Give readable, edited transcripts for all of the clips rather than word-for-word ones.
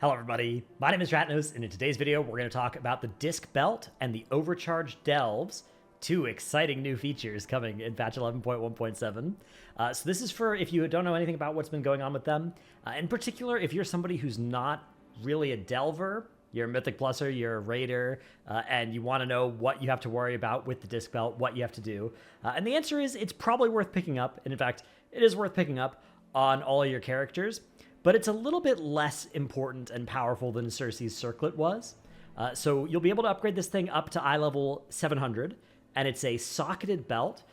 Hello everybody, my name is Ratnos, and in today's video we're going to talk about the Disc Belt and the Overcharged Delves, two exciting new features coming in patch 11.1.7. So this is for if you don't know anything about what's been going on with them. In particular, if you're somebody who's not really a Delver, you're a Mythic Pluser, you're a Raider, and you want to know what you have to worry about with the Disc Belt, what you have to do. And the answer is it's probably worth picking up, and in fact, it is worth picking up on all of your characters. But it's a little bit less important and powerful than Circe's Circlet was. So you'll be able to upgrade this thing up to eye level 700, and it's a socketed belt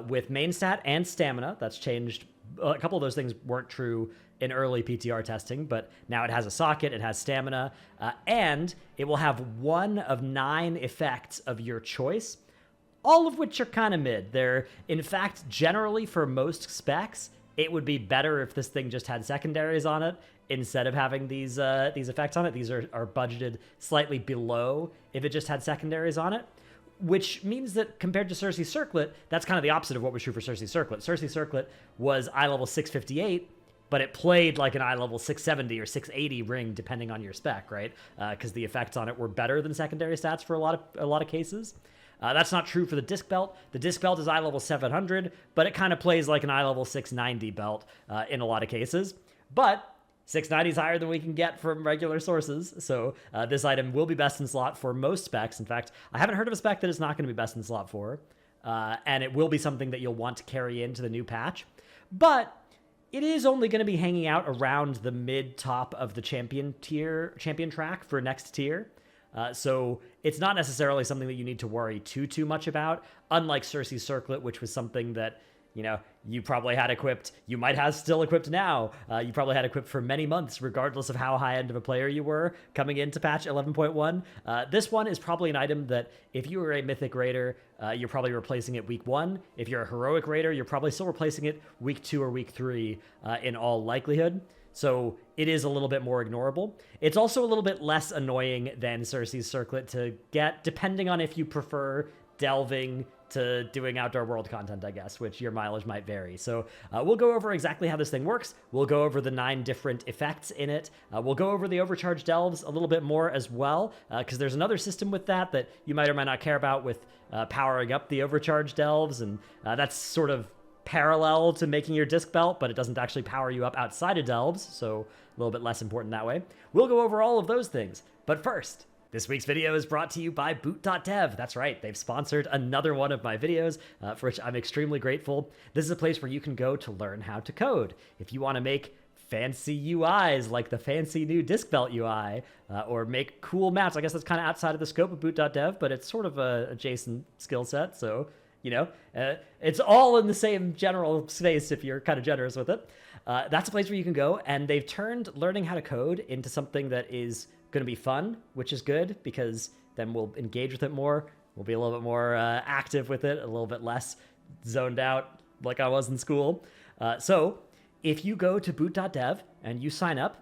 with main stat and stamina. That's changed. A couple of those things weren't true in early PTR testing, but now it has a socket, it has stamina, and it will have one of 9 effects of your choice, all of which are kind of mid. They're, in fact, generally for most specs, it would be better if this thing just had secondaries on it instead of having these effects on it. These are budgeted slightly below if it just had secondaries on it, which means that compared to Circe's Circlet, that's kind of the opposite of what was true for Circe's Circlet. Circe's Circlet was eye level 658, but it played like an eye level 670 or 680 ring depending on your spec, right? Because the effects on it were better than secondary stats for a lot of cases. That's not true for the Disc Belt. The Disc Belt is eye level 700, but it kind of plays like an eye level 690 belt in a lot of cases. But 690 is higher than we can get from regular sources, so this item will be best in slot for most specs. In fact, I haven't heard of a spec that it's not going to be best in slot for, and it will be something that you'll want to carry into the new patch. But it is only going to be hanging out around the mid-top of the champion track for next tier. So it's not necessarily something that you need to worry too much about, unlike Circe's Circlet, which was something that, you probably had equipped, you might have still equipped now, you probably had equipped for many months, regardless of how high-end of a player you were coming into patch 11.1. This one is probably an item that, if you were a Mythic Raider, you're probably replacing it week 1. If you're a Heroic Raider, you're probably still replacing it week 2 or week 3 in all likelihood. So it is a little bit more ignorable. It's also a little bit less annoying than Circe's Circlet to get, depending on if you prefer delving to doing outdoor world content, I guess, which your mileage might vary. So we'll go over exactly how this thing works. We'll go over the 9 different effects in it. We'll go over the Overcharged Delves a little bit more as well, because there's another system with that you might or might not care about with powering up the Overcharged Delves, and that's sort of parallel to making your Disc Belt, but it doesn't actually power you up outside of Delves, so a little bit less important that way. We'll go over all of those things, but first, this week's video is brought to you by Boot.dev. That's right, they've sponsored another one of my videos, for which I'm extremely grateful. This is a place where you can go to learn how to code. If you want to make fancy UIs like the fancy new Disc Belt UI, or make cool maps, I guess that's kind of outside of the scope of Boot.dev, but it's sort of a adjacent skill set, so it's all in the same general space if you're kind of generous with it. That's a place where you can go, and they've turned learning how to code into something that is going to be fun, which is good, because then we'll engage with it more. We'll be a little bit more active with it, a little bit less zoned out like I was in school. So if you go to Boot.dev and you sign up,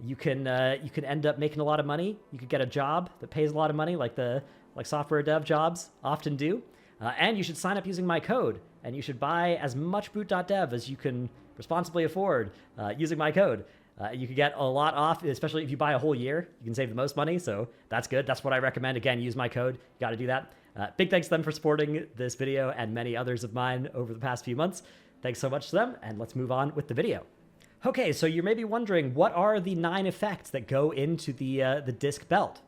you can end up making a lot of money. You could get a job that pays a lot of money, like software dev jobs often do. And you should sign up using my code, and you should buy as much Boot.dev as you can responsibly afford using my code. You could get a lot off, especially if you buy a whole year. You can save the most money, so that's good. That's what I recommend. Again, use my code. You got to do that. Big thanks to them for supporting this video and many others of mine over the past few months. Thanks so much to them, and let's move on with the video. Okay, so you may be wondering, what are the 9 effects that go into the Disc Belt?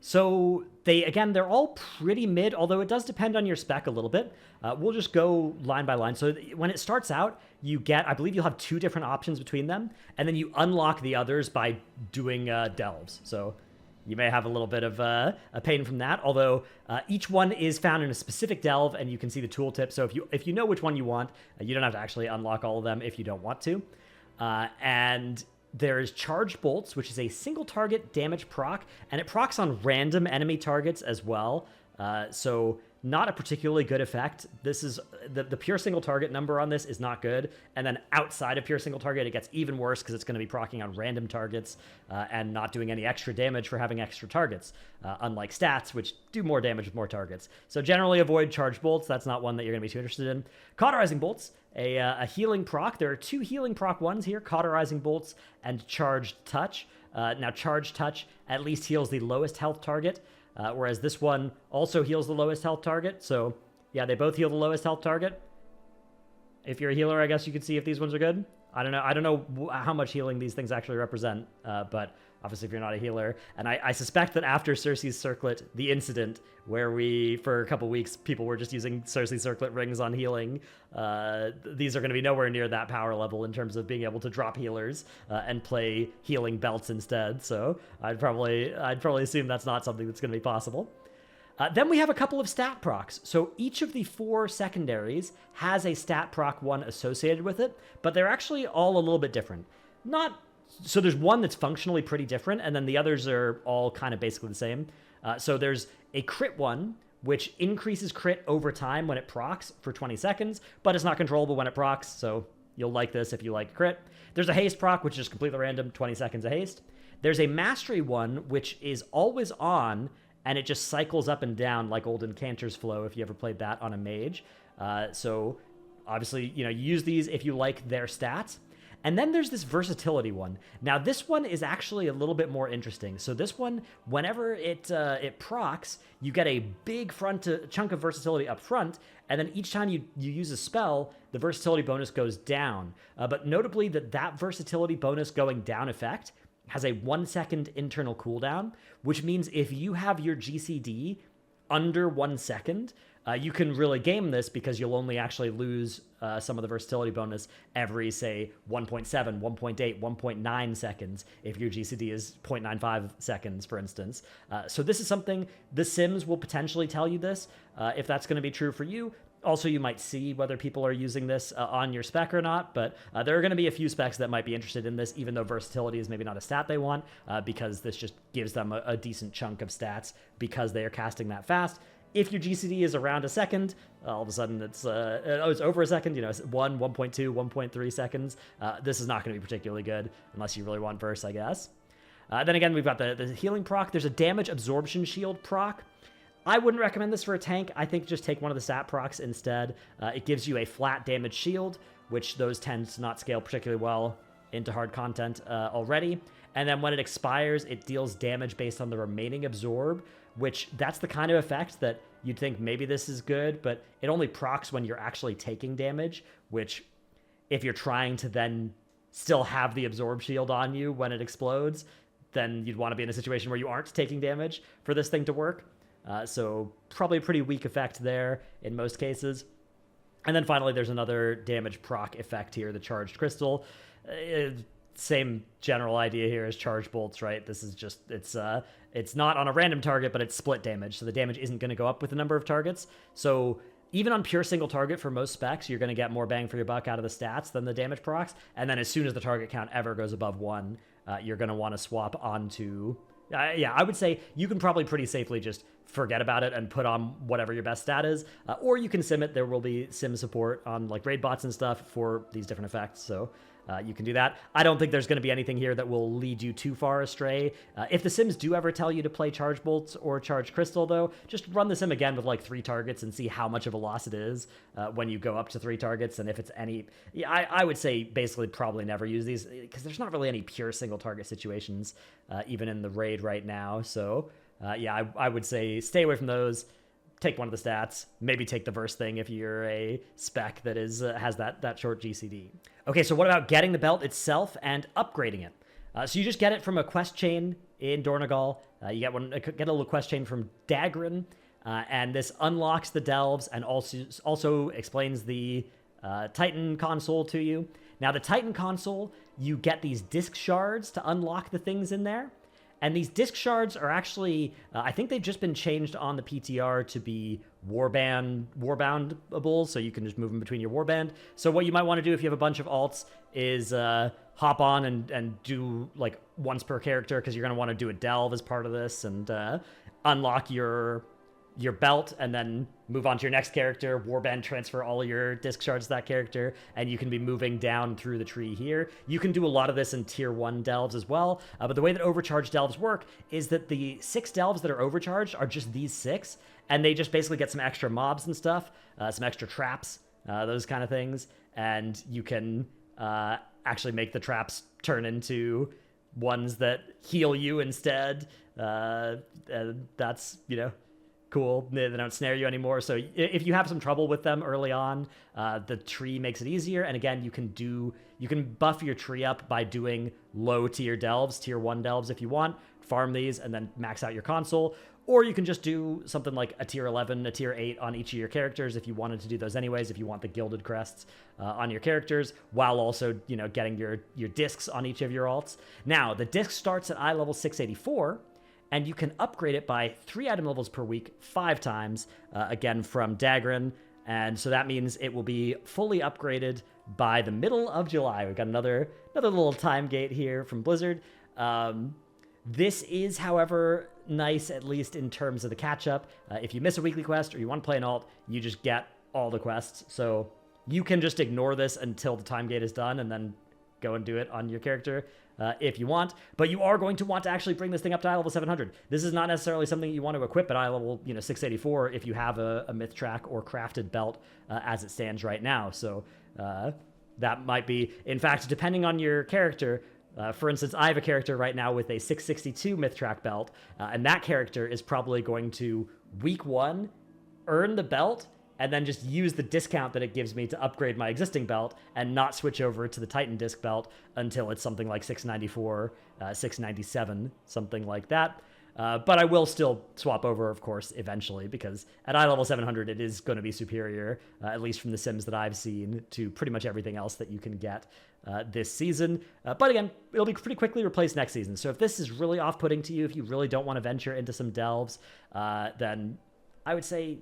So they're all pretty mid, although it does depend on your spec a little bit. We'll just go line by line. So when it starts out, I believe you'll have 2 different options between them, and then you unlock the others by doing delves. So you may have a little bit of a pain from that, although each one is found in a specific delve, and you can see the tooltip. So if you know which one you want, you don't have to actually unlock all of them if you don't want to. And there's Charged Bolts, which is a single target damage proc, and it procs on random enemy targets as well. So not a particularly good effect. This is the pure single target number on this is not good. And then outside of pure single target, it gets even worse because it's going to be proccing on random targets and not doing any extra damage for having extra targets, unlike stats, which do more damage with more targets. So generally avoid Charged Bolts. That's not one that you're going to be too interested in. Cauterizing Bolts, a healing proc. There are 2 healing proc ones here, Cauterizing Bolts and Charged Touch. Now, Charge Touch at least heals the lowest health target, whereas this one also heals the lowest health target. So, yeah, they both heal the lowest health target. If you're a healer, I guess you could see if these ones are good. I don't know how much healing these things actually represent, but obviously if you're not a healer. And I suspect that after Circe's Circlet, the incident where for a couple weeks, people were just using Circe's Circlet rings on healing, these are going to be nowhere near that power level in terms of being able to drop healers and play healing belts instead. So I'd probably assume that's not something that's going to be possible. Then we have a couple of stat procs. So each of the 4 secondaries has a stat proc 1 associated with it, but they're actually all a little bit different. So there's one that's functionally pretty different, and then the others are all kind of basically the same. So there's a crit 1, which increases crit over time when it procs for 20 seconds, but it's not controllable when it procs, so you'll like this if you like crit. There's a haste proc, which is completely random, 20 seconds of haste. There's a mastery 1, which is always on, and it just cycles up and down like old Incanter's Flow if you ever played that on a mage. So obviously, you use these if you like their stats. And then there's this versatility one. Now, this one is actually a little bit more interesting. So this one, whenever it procs, you get a big chunk of versatility up front, and then each time you use a spell, the versatility bonus goes down. But notably, that versatility bonus going down effect has a 1-second internal cooldown, which means if you have your GCD under 1 second, you can really game this because you'll only actually lose some of the versatility bonus every, say, 1.7, 1.8, 1.9 seconds if your GCD is 0.95 seconds, for instance. So this is something The Sims will potentially tell you this, if that's going to be true for you. Also, you might see whether people are using this on your spec or not, but there are going to be a few specs that might be interested in this, even though versatility is maybe not a stat they want, because this just gives them a decent chunk of stats because they are casting that fast. If your GCD is around a second, all of a sudden it's over a second, 1, 1.2, 1.3 seconds. This is not going to be particularly good unless you really want verse, I guess. Then again, we've got the healing proc. There's a damage absorption shield proc. I wouldn't recommend this for a tank. I think just take one of the stat procs instead. It gives you a flat damage shield, which those tend to not scale particularly well into hard content already. And then when it expires, it deals damage based on the remaining absorb, which that's the kind of effect that you'd think maybe this is good, but it only procs when you're actually taking damage, which if you're trying to then still have the absorb shield on you when it explodes, then you'd want to be in a situation where you aren't taking damage for this thing to work. So probably a pretty weak effect there in most cases. And then finally, there's another damage proc effect here, the Charged Crystal. Same general idea here as Charge Bolts, right? This is just, it's not on a random target, but it's split damage. So the damage isn't going to go up with the number of targets. So even on pure single target for most specs, you're going to get more bang for your buck out of the stats than the damage procs. And then as soon as the target count ever goes above 1, you're going to want to swap onto... yeah, I would say you can probably pretty safely just forget about it and put on whatever your best stat is, or you can sim it. There will be sim support on like raid bots and stuff for these different effects, so you can do that. I don't think there's going to be anything here that will lead you too far astray. If the Sims do ever tell you to play Charge Bolts or Charge Crystal, though, just run the sim again with like 3 targets and see how much of a loss it is when you go up to 3 targets, and if it's any... Yeah, I would say basically probably never use these, because there's not really any pure single target situations, even in the raid right now, so... yeah, I would say stay away from those. Take one of the stats. Maybe take the verse thing if you're a spec that has that short GCD. Okay, so what about getting the belt itself and upgrading it? So you just get it from a quest chain in Dornegal. You get a little quest chain from Dagrin, and this unlocks the delves and also explains the Titan console to you. Now, the Titan console, you get these disc shards to unlock the things in there. And these disc shards are actually, I think they've just been changed on the PTR to be warboundable, so you can just move them between your warband. So what you might want to do if you have a bunch of alts is hop on and do like once per character, because you're going to want to do a delve as part of this, and unlock your belt, and then move on to your next character, warband transfer all your disc shards to that character, and you can be moving down through the tree here. You can do a lot of this in tier 1 delves as well, but the way that overcharged delves work is that the 6 delves that are overcharged are just these 6, and they just basically get some extra mobs and stuff, some extra traps, those kind of things, and you can actually make the traps turn into ones that heal you instead. And that's, cool. They don't snare you anymore. So if you have some trouble with them early on, the tree makes it easier. And again, you can buff your tree up by doing low tier delves, tier 1 delves if you want, farm these and then max out your console. Or you can just do something like a tier 11, a tier 8 on each of your characters if you wanted to do those anyways, if you want the gilded crests on your characters, while also, getting your discs on each of your alts. Now, the disc starts at eye level 684, and you can upgrade it by 3 item levels per week, 5 times, again, from Dagran. And so that means it will be fully upgraded by the middle of July. We've got another little time gate here from Blizzard. This is, however, nice, at least in terms of the catch-up. If you miss a weekly quest or you want to play an alt, you just get all the quests. So you can just ignore this until the time gate is done and then go and do it on your character if you want. But you are going to want to actually bring this thing up to eye level 700. This is not necessarily something you want to equip at eye level 684 if you have a myth track or crafted belt as it stands right now. So that might be, in fact, depending on your character. For instance, I have a character right now with a 662 myth track belt, and that character is probably going to week 1 earn the belt and then just use the discount that it gives me to upgrade my existing belt and not switch over to the Titan disc belt until it's something like 694, 697, something like that. But I will still swap over, of course, eventually, because at eye level 700, it is going to be superior, at least from the sims that I've seen, to pretty much everything else that you can get this season. But again, it'll be pretty quickly replaced next season. So if this is really off-putting to you, if you really don't want to venture into some delves, then I would say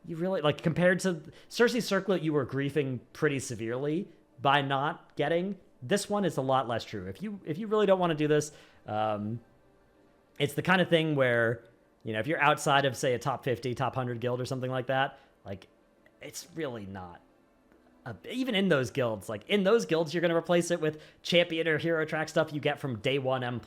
you really, compared to Cersei's Circlet, you were griefing pretty severely by not getting. This one is a lot less true. If you really don't want to do this, it's the kind of thing where, if you're outside of, say, a top 50, top 100 guild or something like that, it's really not. Even in those guilds, in those guilds, you're going to replace it with champion or hero track stuff you get from day 1 M+,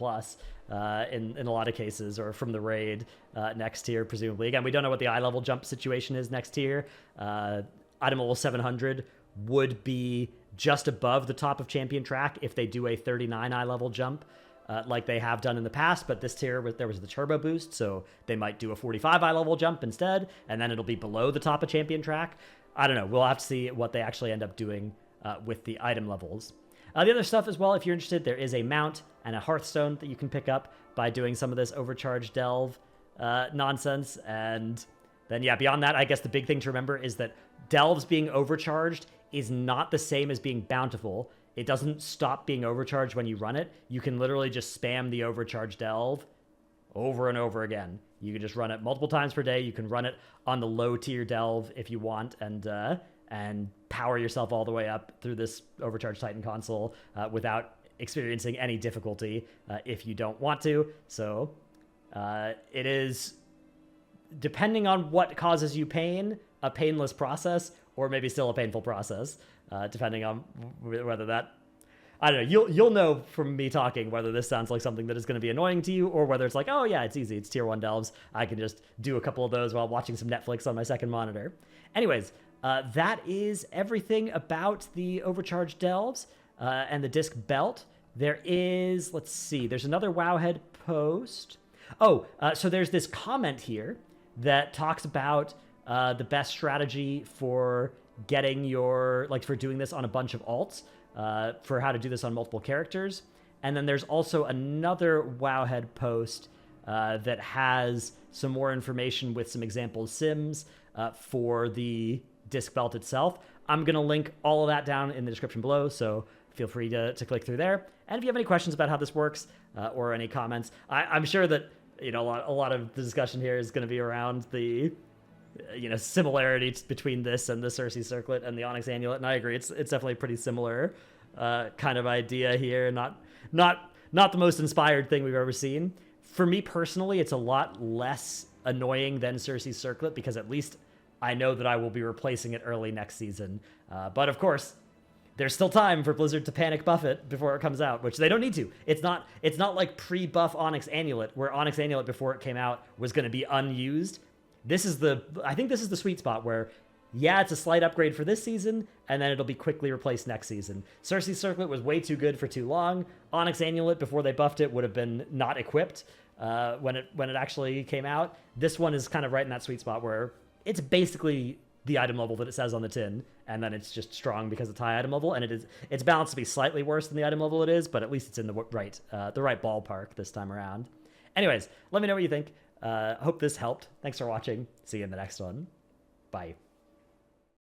in a lot of cases, or from the raid next tier, presumably. Again, we don't know what the eye level jump situation is next tier. Item level 700 would be just above the top of champion track if they do a 39 eye level jump. Like they have done in the past, but this tier, there was the turbo boost, so they might do a 45 eye level jump instead, and then it'll be below the top of champion track. I don't know. We'll have to see what they actually end up doing with the item levels. The other stuff as well, if you're interested, there is a mount and a Hearthstone that you can pick up by doing some of this Overcharged delve nonsense. And then, yeah, beyond that, I guess the big thing to remember is that delves being overcharged is not the same as being bountiful. It doesn't stop being overcharged when you run it. You can literally just spam the overcharged delve over and over again. You can just run it multiple times per day. You can run it on the low tier delve if you want, and power yourself all the way up through this overcharged Titan console without experiencing any difficulty if you don't want to. So it is, depending on what causes you pain, a painless process, or maybe still a painful process, depending on whether that, I don't know, you'll know from me talking whether this sounds like something that is going to be annoying to you, or whether it's like, oh yeah, it's easy, it's tier 1 delves, I can just do a couple of those while watching some Netflix on my second monitor. Anyways, that is everything about the Overcharged delves and the disc belt. There is, let's see, there's another Wowhead post. So there's this comment here that talks about the best strategy for getting your, for doing this on a bunch of alts, for how to do this on multiple characters. And then there's also another Wowhead post that has some more information with some example sims for the disc belt itself. I'm going to link all of that down in the description below, so feel free to click through there. And if you have any questions about how this works or any comments, I'm sure that a lot of the discussion here is going to be around the similarities between this and the Cersei Circlet and the Onyx Amulet, and I agree, it's definitely a pretty similar kind of idea here. Not the most inspired thing we've ever seen. For me personally, it's a lot less annoying than Cersei's Circlet, because at least I know that I will be replacing it early next season. But of course, there's still time for Blizzard to panic buff it before it comes out, which they don't need to. It's not like pre-buff Onyx Amulet, where Onyx Amulet before it came out was going to be unused. I think this is the sweet spot where yeah, it's a slight upgrade for this season, and then it'll be quickly replaced next season. Cersei Circlet was way too good for too long. Onyx Annulet, before they buffed it, would have been not equipped when it actually came out. This one is kind of right in that sweet spot where it's basically the item level that it says on the tin, and then it's just strong because it's high item level, and it's balanced to be slightly worse than the item level it is, but at least it's in the right ballpark this time around. Anyways, let me know what you think. Hope this helped. Thanks for watching. See you in the next one. Bye.